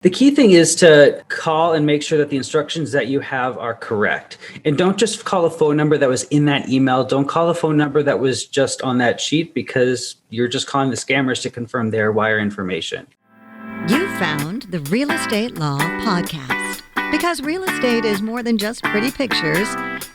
The key thing is to call and make sure that the instructions that you have are correct. And don't just call a phone number that was in that email. Don't call a phone number that was just on that sheet, because you're just calling the scammers to confirm their wire information. You found the Real Estate Law Podcast, because real estate is more than just pretty pictures,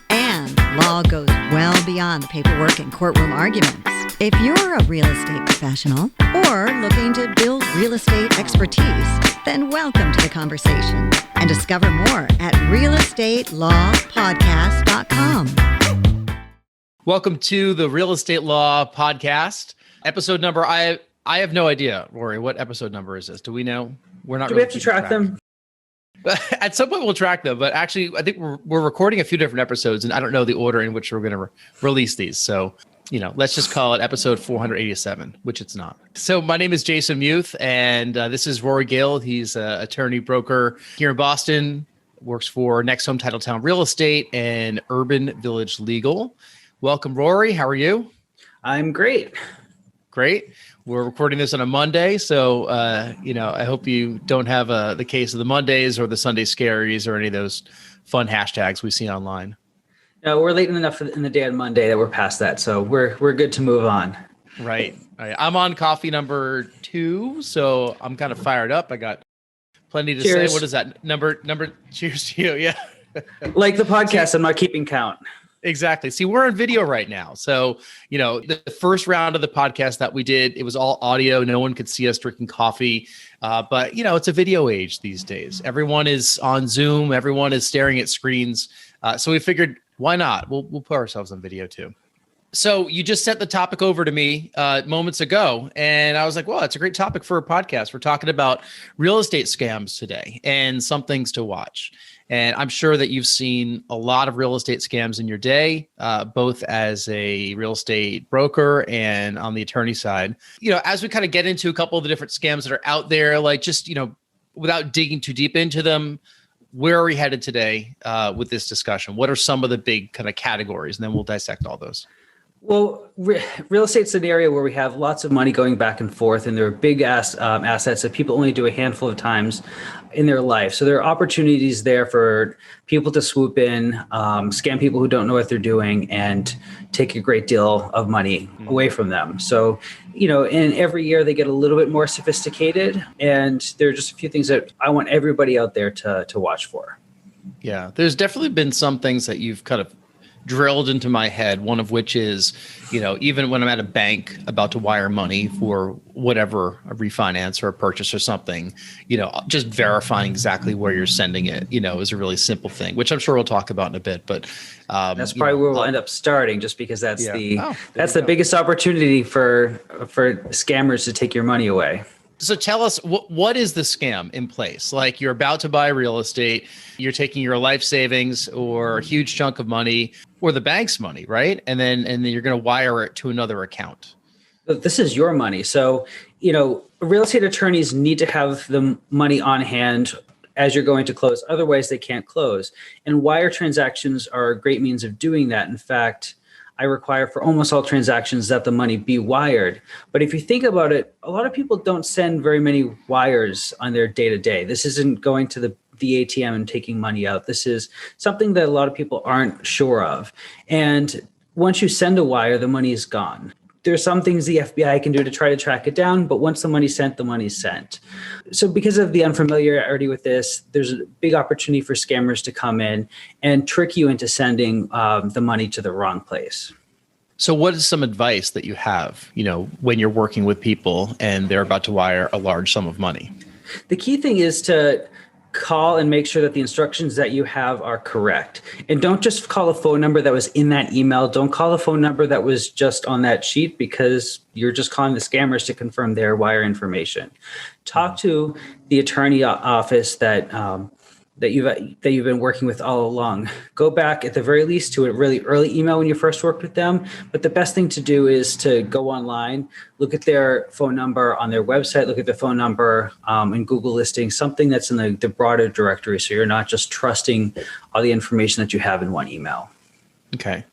and law goes well beyond the paperwork and courtroom arguments. If you're a real estate professional or looking to build real estate expertise, then welcome to the conversation and discover more at realestatelawpodcast.com. Welcome to the Real Estate Law Podcast. Episode number, I have no idea, Rory. What episode number is this? Do we know? We're not. Do we have to track them? At some point, we'll track them. But actually, I think we're recording a few different episodes, and I don't know the order in which we're going to release these. So, let's just call it episode 487, which it's not. So my name is Jason Muth, and this is Rory Gill. He's an attorney broker here in Boston, works for NextHome, Titletown Real Estate, and UrbanVillage Legal. Welcome, Rory. How are you? I'm great. Great. We're recording this on a Monday, so I hope you don't have the case of the Mondays or the Sunday scaries or any of those fun hashtags we see online. No, we're late enough in the day on Monday that we're past that, so we're good to move on. Right. I'm on coffee number 2, so I'm kind of fired up. I got plenty to Cheers. say. What is that number? Cheers to you. Yeah. Like the podcast, I'm not keeping count. Exactly. See, we're on video right now. So, the first round of the podcast that we did, it was all audio. No one could see us drinking coffee. But, it's a video age these days. Everyone is on Zoom. Everyone is staring at screens. So we figured, why not? We'll put ourselves on video too. So you just sent the topic over to me moments ago, and I was like, well, that's a great topic for a podcast. We're talking about real estate scams today and some things to watch. And I'm sure that you've seen a lot of real estate scams in your day, both as a real estate broker and on the attorney side. As we kind of get into a couple of the different scams that are out there, like just, without digging too deep into them, where are we headed today with this discussion? What are some of the big kind of categories? And then we'll dissect all those. Well, real estate's an area where we have lots of money going back and forth, and there are big assets that people only do a handful of times in their life. So there are opportunities there for people to swoop in, scam people who don't know what they're doing, and take a great deal of money away from them. So, and every year they get a little bit more sophisticated, and there are just a few things that I want everybody out there to watch for. Yeah, there's definitely been some things that you've kind of drilled into my head, one of which is, even when I'm at a bank about to wire money for whatever, a refinance or a purchase or something, just verifying exactly where you're sending it, is a really simple thing, which I'm sure we'll talk about in a bit. But that's probably where we'll end up starting, just because that's yeah. the biggest opportunity for scammers to take your money away. So tell us, what is the scam in place? Like, you're about to buy real estate, you're taking your life savings or a huge chunk of money or the bank's money, right? And then you're going to wire it to another account. This is your money. So, real estate attorneys need to have the money on hand as you're going to close. Otherwise, they can't close. And wire transactions are a great means of doing that. In fact, I require for almost all transactions that the money be wired. But if you think about it, a lot of people don't send very many wires on their day-to-day. This isn't going to the ATM and taking money out. This is something that a lot of people aren't sure of. And once you send a wire, the money is gone. There's some things the FBI can do to try to track it down, but once the money's sent, the money's sent. So because of the unfamiliarity with this, there's a big opportunity for scammers to come in and trick you into sending the money to the wrong place. So what is some advice that you have, when you're working with people and they're about to wire a large sum of money? The key thing is to call and make sure that the instructions that you have are correct. And don't just call a phone number that was in that email. Don't call a phone number that was just on that sheet, because you're just calling the scammers to confirm their wire information. Talk to the attorney office that you've been working with all along. Go back at the very least to a really early email when you first worked with them. But the best thing to do is to go online, look at their phone number on their website, look at their phone number in Google listings, something that's in the broader directory, so you're not just trusting all the information that you have in one email. Okay.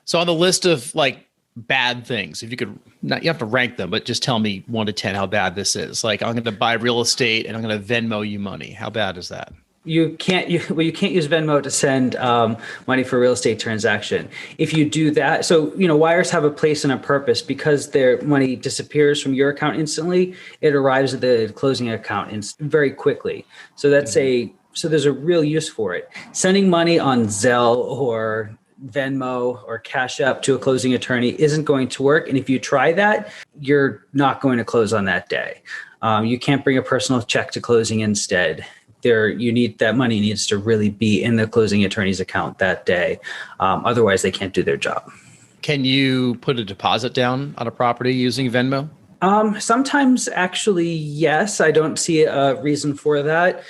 So on the list of bad things? If you could, not, you have to rank them, but just tell me 1 to 10 how bad this is. Like, I'm going to buy real estate and I'm going to Venmo you money. How bad is that? You can't use Venmo to send money for a real estate transaction. If you do that, so wires have a place and a purpose. Because their money disappears from your account instantly, it arrives at the closing account very quickly. So so there's a real use for it. Sending money on Zelle or Venmo or Cash App to a closing attorney isn't going to work. And if you try that, you're not going to close on that day. You can't bring a personal check to closing instead. That money needs to really be in the closing attorney's account that day. Otherwise, they can't do their job. Can you put a deposit down on a property using Venmo? Sometimes, actually, yes. I don't see a reason for that.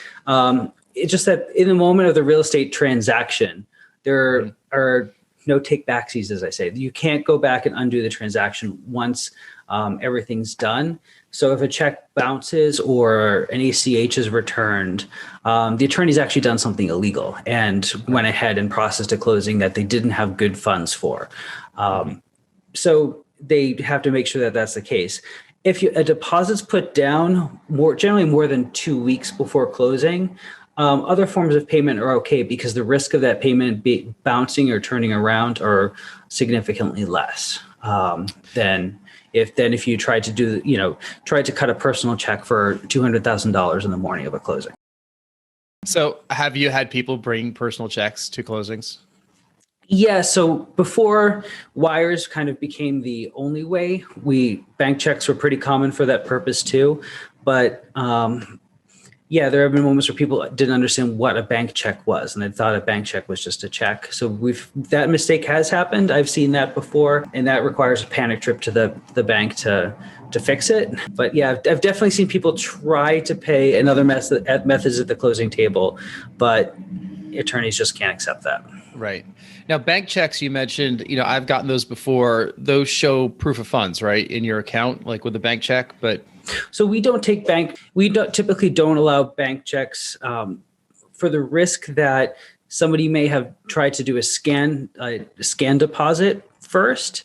It's just that in the moment of the real estate transaction, there are no take backsies, as I say. You can't go back and undo the transaction once everything's done. So if a check bounces or an ACH is returned, the attorney's actually done something illegal and went ahead and processed a closing that they didn't have good funds for. So they have to make sure that that's the case. If a deposit's put down generally more than 2 weeks before closing, other forms of payment are okay because the risk of that payment bouncing or turning around are significantly less than if you tried to cut a personal check for $200,000 in the morning of a closing. So have you had people bring personal checks to closings? Yeah. So before wires kind of became the only way, bank checks were pretty common for that purpose too. But yeah, there have been moments where people didn't understand what a bank check was, and they thought a bank check was just a check. So that mistake has happened. I've seen that before, and that requires a panic trip to the bank to fix it. But yeah, I've definitely seen people try to pay another methods at the closing table, but attorneys just can't accept that. Right. Now, bank checks, you mentioned, I've gotten those before. Those show proof of funds, right, in your account, like with a bank check, but... So we typically don't allow bank checks for the risk that somebody may have tried to do a scan deposit first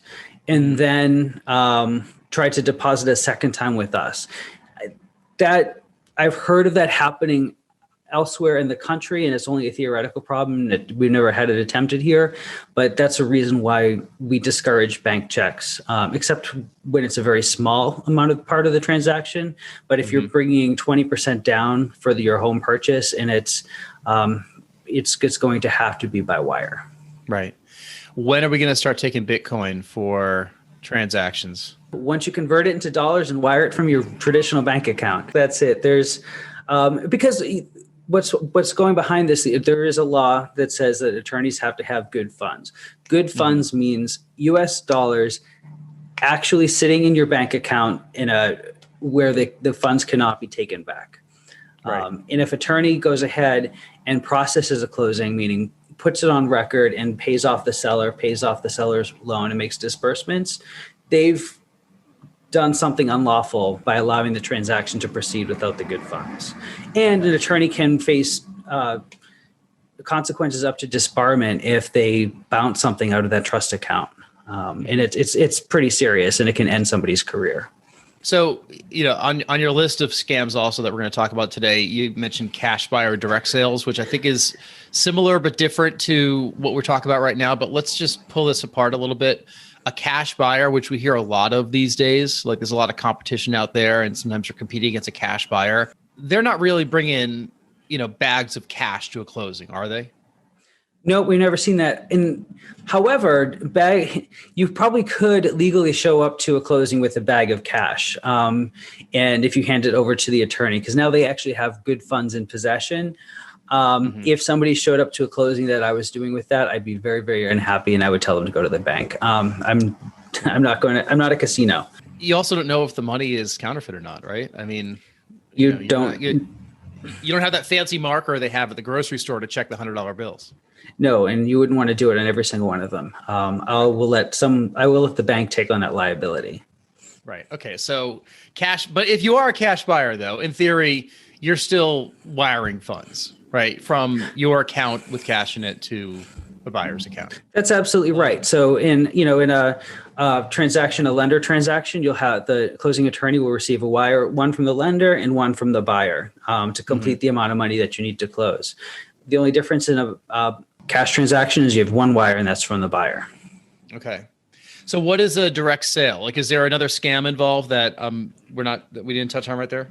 and then try to deposit a second time with us. That I've heard of that happening elsewhere in the country, and it's only a theoretical problem that we've never had it attempted here. But that's a reason why we discourage bank checks, except when it's a very small amount of part of the transaction. But if you're bringing 20% down for your home purchase, and it's going to have to be by wire. Right. When are we going to start taking Bitcoin for transactions? Once you convert it into dollars and wire it from your traditional bank account, that's it. There's because what's going behind this, there is a law that says that attorneys have to have good funds. Good funds means US dollars actually sitting in your bank account where the funds cannot be taken back. Right. And if attorney goes ahead and processes a closing, meaning puts it on record and pays off the seller's loan and makes disbursements, they've done something unlawful by allowing the transaction to proceed without the good funds. And an attorney can face consequences up to disbarment if they bounce something out of that trust account. And it's pretty serious, and it can end somebody's career. So, on your list of scams also that we're going to talk about today, you mentioned cash buyer direct sales, which I think is similar but different to what we're talking about right now. But let's just pull this apart a little bit. A cash buyer, which we hear a lot of these days, like there's a lot of competition out there, and sometimes you're competing against a cash buyer. They're not really bringing, bags of cash to a closing, are they? No, we've never seen that. However, you probably could legally show up to a closing with a bag of cash. And if you hand it over to the attorney, because now they actually have good funds in possession. If somebody showed up to a closing that I was doing with that, I'd be very, very unhappy, and I would tell them to go to the bank. I'm not a casino. You also don't know if the money is counterfeit or not, right? I mean, you don't have that fancy marker they have at the grocery store to check the $100 bills. No, and you wouldn't want to do it on every single one of them. I will let the bank take on that liability. Right. Okay. So cash, but if you are a cash buyer, though, in theory, you're still wiring funds, right, from your account with cash in it to a buyer's account. That's absolutely right. So in a transaction, a lender transaction, you'll have the closing attorney will receive a wire, one from the lender and one from the buyer to complete the amount of money that you need to close. The only difference in a cash transaction is you have one wire and that's from the buyer. Okay. So what is a direct sale? Like, is there another scam involved that we didn't touch on right there?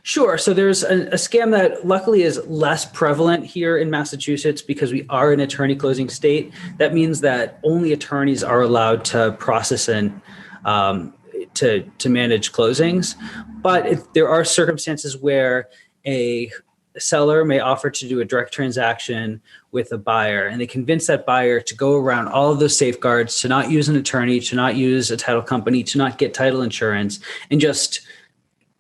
Sure. So there's a scam that luckily is less prevalent here in Massachusetts because we are an attorney closing state. That means that only attorneys are allowed to process and to manage closings. But there are circumstances where a seller may offer to do a direct transaction with a buyer, and they convince that buyer to go around all of those safeguards, to not use an attorney, to not use a title company, to not get title insurance, and just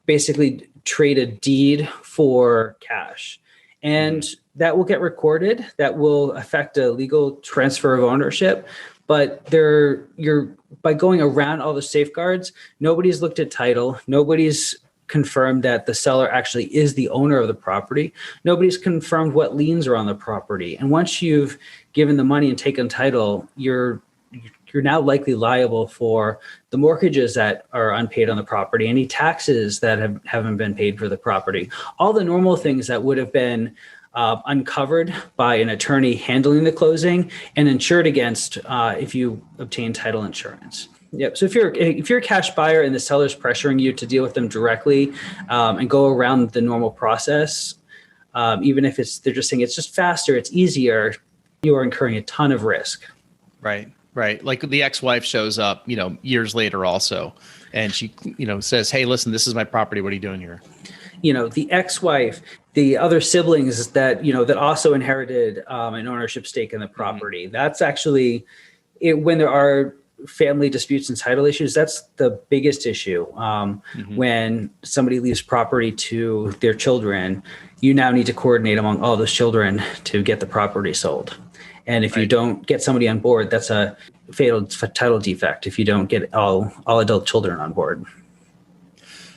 basically trade a deed for cash. And that will get recorded. That will affect a legal transfer of ownership. But by going around all the safeguards, nobody's looked at title. Nobody's confirmed that the seller actually is the owner of the property. Nobody's confirmed what liens are on the property. And once you've given the money and taken title, you're now likely liable for the mortgages that are unpaid on the property, any taxes that haven't been paid for the property, all the normal things that would have been uncovered by an attorney handling the closing and insured against if you obtain title insurance. Yep. So if you're a cash buyer and the seller's pressuring you to deal with them directly and go around the normal process, even if they're just saying it's just faster, it's easier, you are incurring a ton of risk. Right. Right. Like the ex-wife shows up, years later also, and she, says, "Hey, listen, this is my property. What are you doing here?" The ex-wife, the other siblings that also inherited an ownership stake in the property. Mm-hmm. That's actually when there are family disputes and title issues, that's the biggest issue. When somebody leaves property to their children, you now need to coordinate among all those children to get the property sold. And if you don't get somebody on board, that's a fatal title defect if you don't get all adult children on board.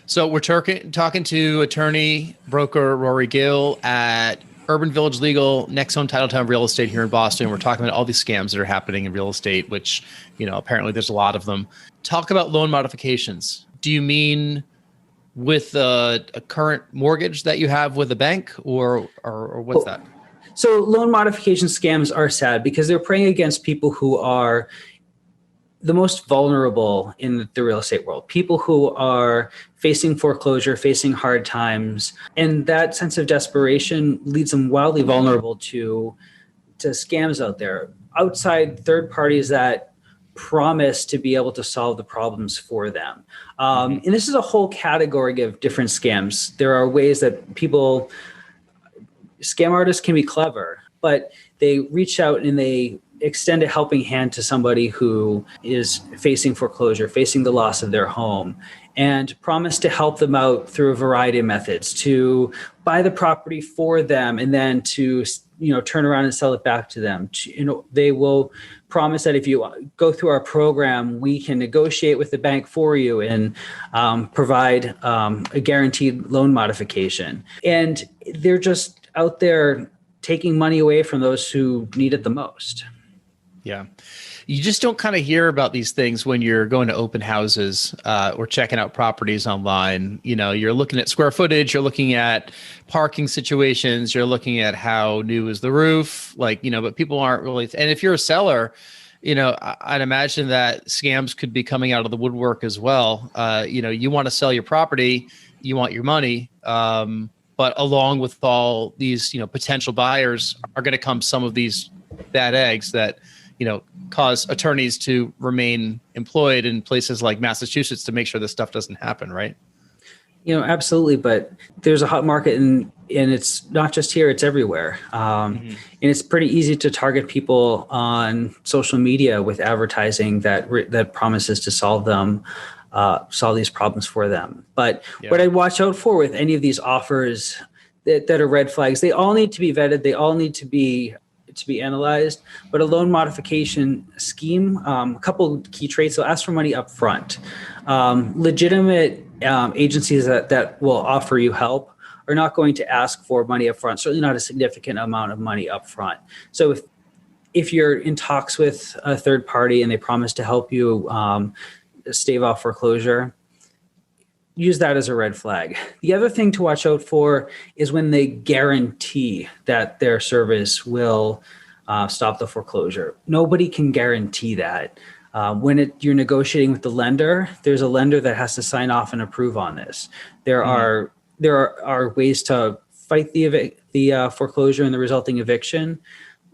So we're talking to attorney, broker Rory Gill at UrbanVillage Legal, NextHome, Titletown Real Estate here in Boston. We're talking about all these scams that are happening in real estate, which, apparently there's a lot of them. Talk about loan modifications. Do you mean with a current mortgage that you have with a bank or what's that? So loan modification scams are sad because they're preying against people who are the most vulnerable in the real estate world, people who are facing foreclosure, facing hard times. And that sense of desperation leads them wildly vulnerable to scams out there, outside third parties that promise to be able to solve the problems for them. And this is a whole category of different scams. There are ways that scam artists can be clever, but they reach out and they extend a helping hand to somebody who is facing foreclosure, facing the loss of their home, and promise to help them out through a variety of methods, to buy the property for them and then to turn around and sell it back to them. They will promise that if you go through our program, we can negotiate with the bank for you and provide a guaranteed loan modification. And they're just out there taking money away from those who need it the most. Yeah. You just don't kind of hear about these things when you're going to open houses or checking out properties online. You're looking at square footage, you're looking at parking situations, you're looking at how new is the roof, but people aren't really. And if you're a seller, I'd imagine that scams could be coming out of the woodwork as well. You want to sell your property, you want your money. But along with all these, potential buyers are going to come some of these bad eggs that, cause attorneys to remain employed in places like Massachusetts to make sure this stuff doesn't happen, right? Absolutely. But there's a hot market and it's not just here, it's everywhere. And it's pretty easy to target people on social media with advertising that promises to solve these problems for them. But what I'd watch out for with any of these offers that are red flags, they all need to be vetted. They all need to be analyzed. But a loan modification scheme, a couple key traits, they'll ask for money up front. Legitimate agencies that will offer you help are not going to ask for money up front, certainly not a significant amount of money up front. So if you're in talks with a third party and they promise to help you stave off foreclosure, use that as a red flag. The other thing to watch out for is when they guarantee that their service will stop the foreclosure. Nobody can guarantee that. When you're negotiating with the lender, there's a lender that has to sign off and approve on this. There are ways to fight the foreclosure and the resulting eviction,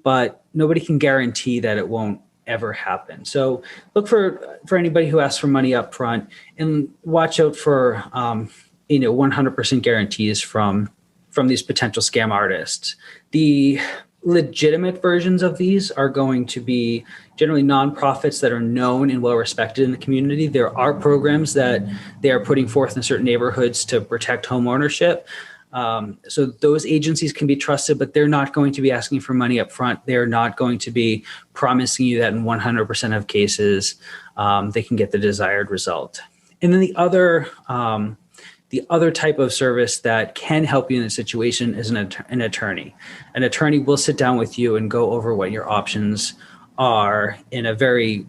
but nobody can guarantee that it won't ever happen. So look for anybody who asks for money up front, and watch out for 100% guarantees from these potential scam artists. The legitimate versions of these are going to be generally nonprofits that are known and well respected in the community. There are programs that they are putting forth in certain neighborhoods to protect home ownership. So those agencies can be trusted, but they're not going to be asking for money up front. They're not going to be promising you that in 100% of cases, they can get the desired result. And then the other type of service that can help you in a situation is an attorney. An attorney will sit down with you and go over what your options are in a very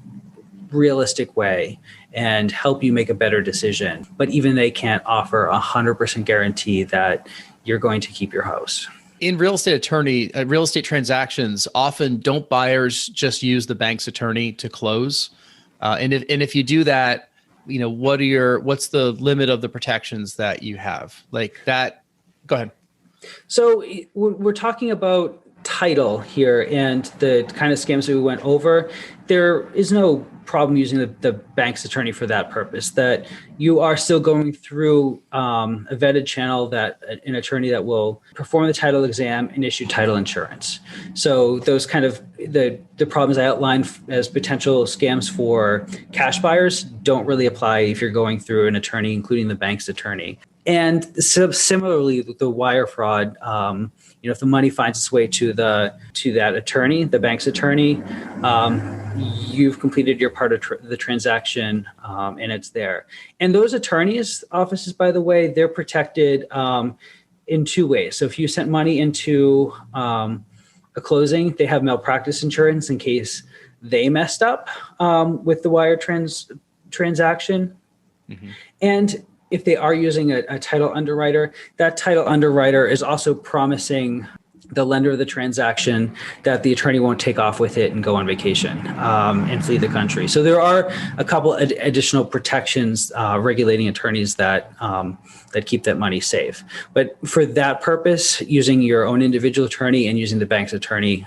realistic way and help you make a better decision. But even they can't offer 100% guarantee that you're going to keep your house. In real estate transactions, often don't buyers just use the bank's attorney to close? And if you do that, what's the limit of the protections that you have? Like that, go ahead. So we're talking about title here and the kind of scams that we went over. There is no problem using the bank's attorney for that purpose, that you are still going through a vetted channel, that an attorney that will perform the title exam and issue title insurance. So those kind of the problems I outlined as potential scams for cash buyers don't really apply if you're going through an attorney, including the bank's attorney. And so similarly, the wire fraud, if the money finds its way to that attorney, the bank's attorney, you've completed your part of the transaction, and it's there. And those attorneys' offices, by the way, they're protected in two ways. So if you sent money into a closing, they have malpractice insurance in case they messed up with the wire transaction. Mm-hmm. And if they are using a title underwriter, that title underwriter is also promising the lender of the transaction that the attorney won't take off with it and go on vacation and flee the country. So there are a couple additional protections regulating attorneys that keep that money safe. But for that purpose, using your own individual attorney and using the bank's attorney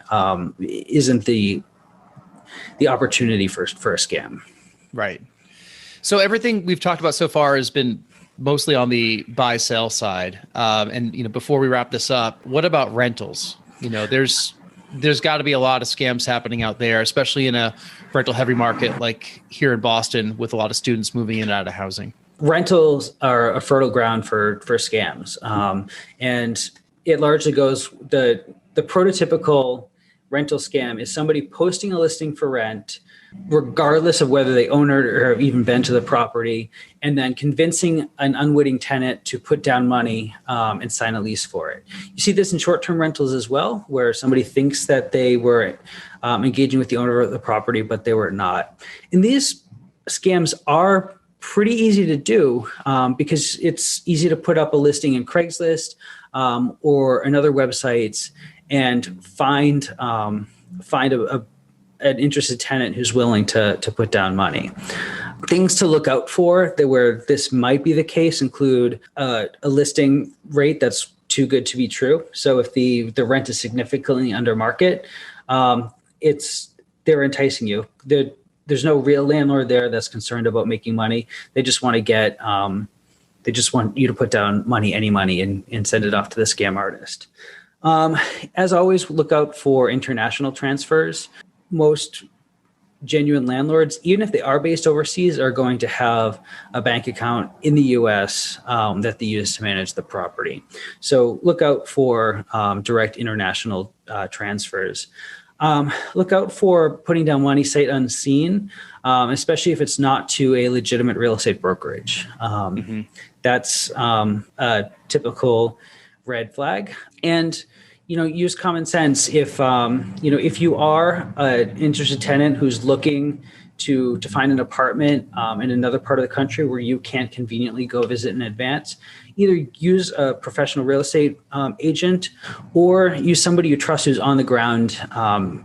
isn't the opportunity for a scam. Right. So everything we've talked about so far has been mostly on the buy-sell side. And before we wrap this up, what about rentals? There's got to be a lot of scams happening out there, especially in a rental-heavy market like here in Boston, with a lot of students moving in and out of housing. Rentals are a fertile ground for scams, and it largely goes the prototypical rental scam is somebody posting a listing for rent, regardless of whether they own it or have even been to the property, and then convincing an unwitting tenant to put down money and sign a lease for it. You see this in short-term rentals as well, where somebody thinks that they were engaging with the owner of the property, but they were not. And these scams are pretty easy to do because it's easy to put up a listing in Craigslist or another websites and find an interested tenant who's willing to put down money. Things to look out for where this might be the case include a listing rate that's too good to be true. So if the rent is significantly under market, they're enticing you. There's no real landlord there that's concerned about making money. They just want to they just want you to put down any money and send it off to the scam artist. As always, look out for international transfers. Most genuine landlords, even if they are based overseas, are going to have a bank account in the U.S. That they use to manage the property. So look out for direct international transfers. Look out for putting down money sight unseen, especially if it's not to a legitimate real estate brokerage. That's a typical red flag. And use common sense. If you are an interested tenant who's looking to find an apartment in another part of the country where you can't conveniently go visit in advance, either use a professional real estate agent or use somebody you trust who's on the ground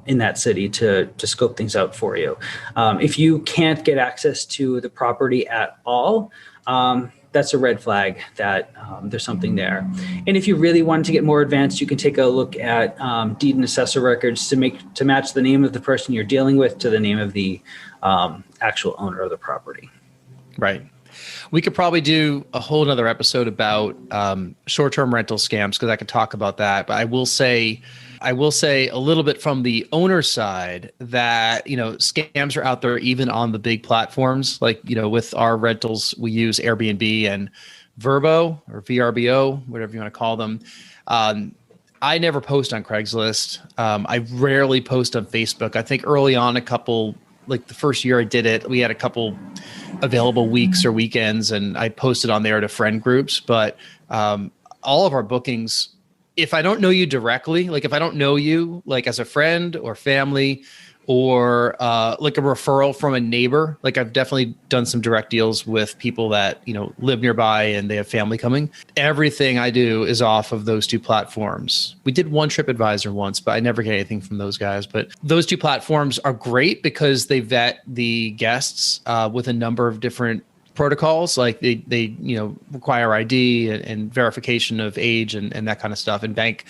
in that city to scope things out for you. If you can't get access to the property at all, that's a red flag that there's something there. And if you really wanted to get more advanced, you can take a look at deed and assessor records to match the name of the person you're dealing with to the name of the actual owner of the property. Right. We could probably do a whole nother episode about short-term rental scams, because I could talk about that. But I will say a little bit from the owner side that, scams are out there even on the big platforms. Like, with our rentals, we use Airbnb and Vrbo or VRBO, whatever you want to call them. I never post on Craigslist. I rarely post on Facebook. I think early on, like the first year I did it, we had a couple available weeks or weekends, and I posted on there to friend groups. But all of our bookings, if I don't know you directly, like if I don't know you like as a friend or family, or like a referral from a neighbor, like I've definitely done some direct deals with people that live nearby and they have family coming. Everything I do is off of those two platforms. We did one TripAdvisor once, but I never get anything from those guys. But those two platforms are great because they vet the guests with a number of different protocols. Like they require ID and verification of age and that kind of stuff, and bank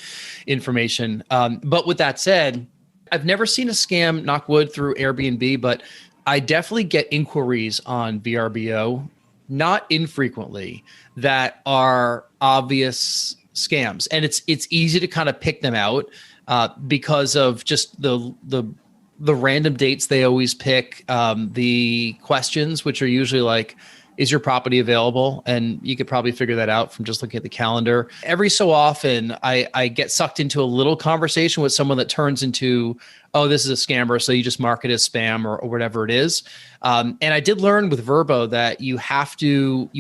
information. But with that said, I've never seen a scam, knock wood, through Airbnb, but I definitely get inquiries on VRBO, not infrequently, that are obvious scams. And it's easy to kind of pick them out because of just the random dates they always pick, the questions, which are usually like, is your property available? And you could probably figure that out from just looking at the calendar. Every so often, I get sucked into a little conversation with someone that turns into, oh, this is a scammer, so you just mark it as spam or whatever it is. And I did learn with Vrbo that you have to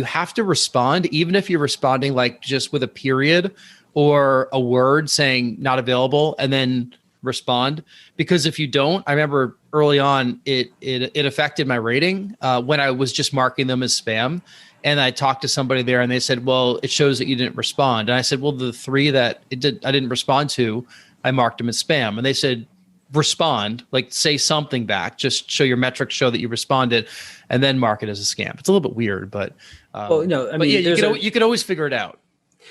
respond, even if you're responding like just with a period or a word saying not available, and then respond. Because if you don't, I remember early on, it affected my rating when I was just marking them as spam. And I talked to somebody there and they said, well, it shows that you didn't respond. And I said, well, the three that I didn't respond to, I marked them as spam. And they said, respond, like say something back, just show your metrics, show that you responded, and then mark it as a scam. It's a little bit weird, but you could always figure it out.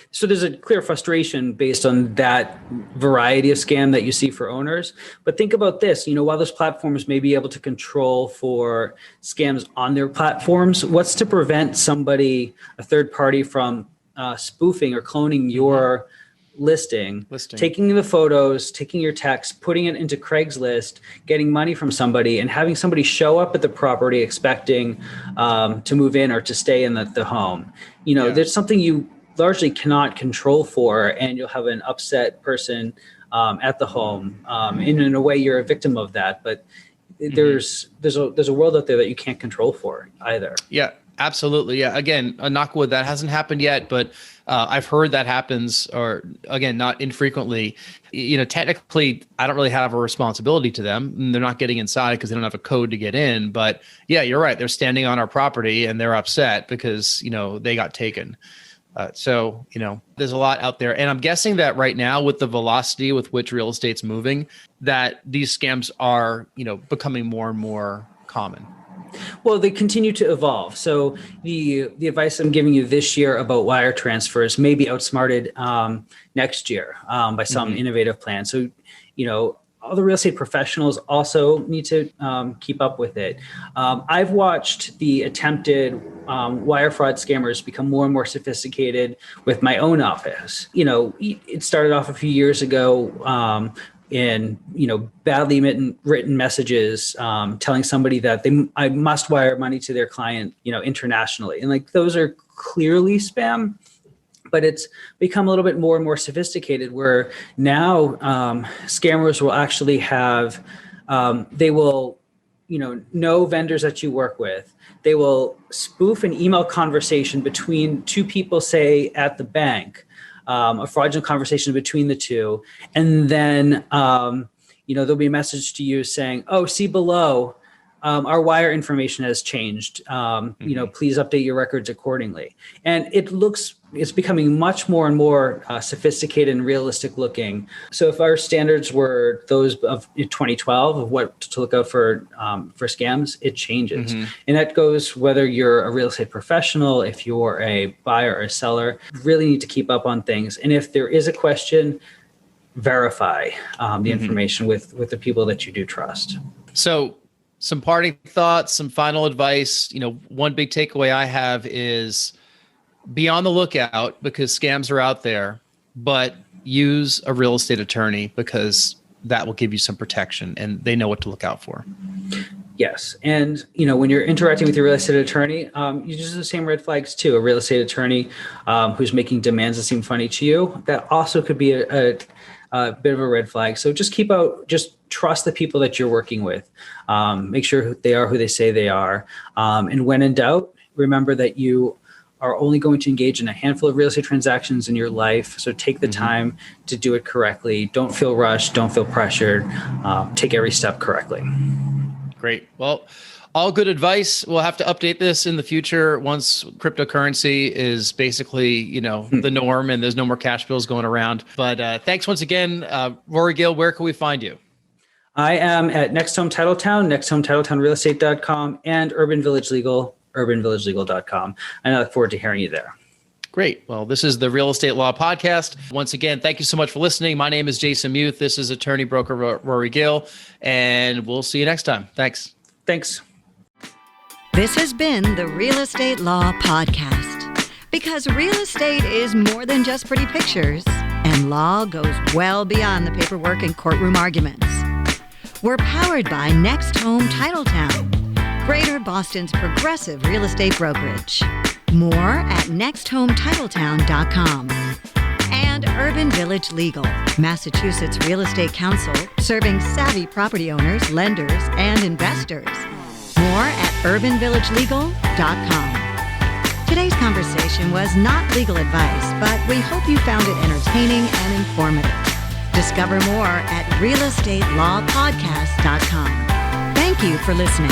So there's a clear frustration based on that variety of scam that you see for owners. But think about this, while those platforms may be able to control for scams on their platforms, what's to prevent somebody, a third party, from spoofing or cloning your listing, taking the photos, taking your text, putting it into Craigslist, getting money from somebody, and having somebody show up at the property expecting to move in or to stay in the home. There's something you largely cannot control for, and you'll have an upset person at the home. In a way, you're a victim of that, but there's a world out there that you can't control for either. Yeah, absolutely. Yeah. Again, a knock wood, that hasn't happened yet, but I've heard that happens, or again, not infrequently. Technically, I don't really have a responsibility to them. They're not getting inside because they don't have a code to get in. But yeah, you're right. They're standing on our property and they're upset because they got taken. So there's a lot out there. And I'm guessing that right now, with the velocity with which real estate's moving, that these scams are, becoming more and more common. Well, they continue to evolve. So the advice I'm giving you this year about wire transfers may be outsmarted next year by some innovative plan. So, all the real estate professionals also need to keep up with it. I've watched the attempted wire fraud scammers become more and more sophisticated with my own office. It started off a few years ago in badly written messages telling somebody that I must wire money to their client internationally, and those are clearly spam. But it's become a little bit more and more sophisticated, where now scammers will actually have, they will, know vendors that you work with. They will spoof an email conversation between two people, say at the bank, a fraudulent conversation between the two. And then, there'll be a message to you saying, oh, see below, our wire information has changed. Please update your records accordingly. And it's becoming much more and more sophisticated and realistic looking. So if our standards were those of 2012 of what to look out for scams, it changes. And that goes whether you're a real estate professional, if you're a buyer or a seller, really need to keep up on things. And if there is a question, verify the information with the people that you do trust. So some parting thoughts, some final advice. One big takeaway I have is be on the lookout because scams are out there, but use a real estate attorney because that will give you some protection and they know what to look out for. Yes. And, when you're interacting with your real estate attorney, you use the same red flags too. A real estate attorney who's making demands that seem funny to you, that also could be a bit of a red flag. So just just trust the people that you're working with. Make sure they are who they say they are. And when in doubt, remember that you are only going to engage in a handful of real estate transactions in your life. So take the time to do it correctly. Don't feel rushed. Don't feel pressured. Take every step correctly. Great. Well, all good advice. We'll have to update this in the future once cryptocurrency is basically, the norm and there's no more cash bills going around. But thanks once again, Rory Gill. Where can we find you? I am at NextHome Titletown, NextHomeTitletownRealEstate.com, and UrbanVillage Legal, UrbanVillageLegal.com. And I look forward to hearing you there. Great. Well, this is the Real Estate Law Podcast. Once again, thank you so much for listening. My name is Jason Muth. This is attorney broker Rory Gill, and we'll see you next time. Thanks. Thanks. This has been the Real Estate Law Podcast. Because real estate is more than just pretty pictures, and law goes well beyond the paperwork and courtroom arguments. We're powered by NextHome Titletown, Greater Boston's progressive real estate brokerage. More at nexthometitletown.com. And UrbanVillage Legal, Massachusetts Real Estate Counsel, serving savvy property owners, lenders, and investors. More at urbanvillagelegal.com. Today's conversation was not legal advice, but we hope you found it entertaining and informative. Discover more at realestatelawpodcast.com. Thank you for listening.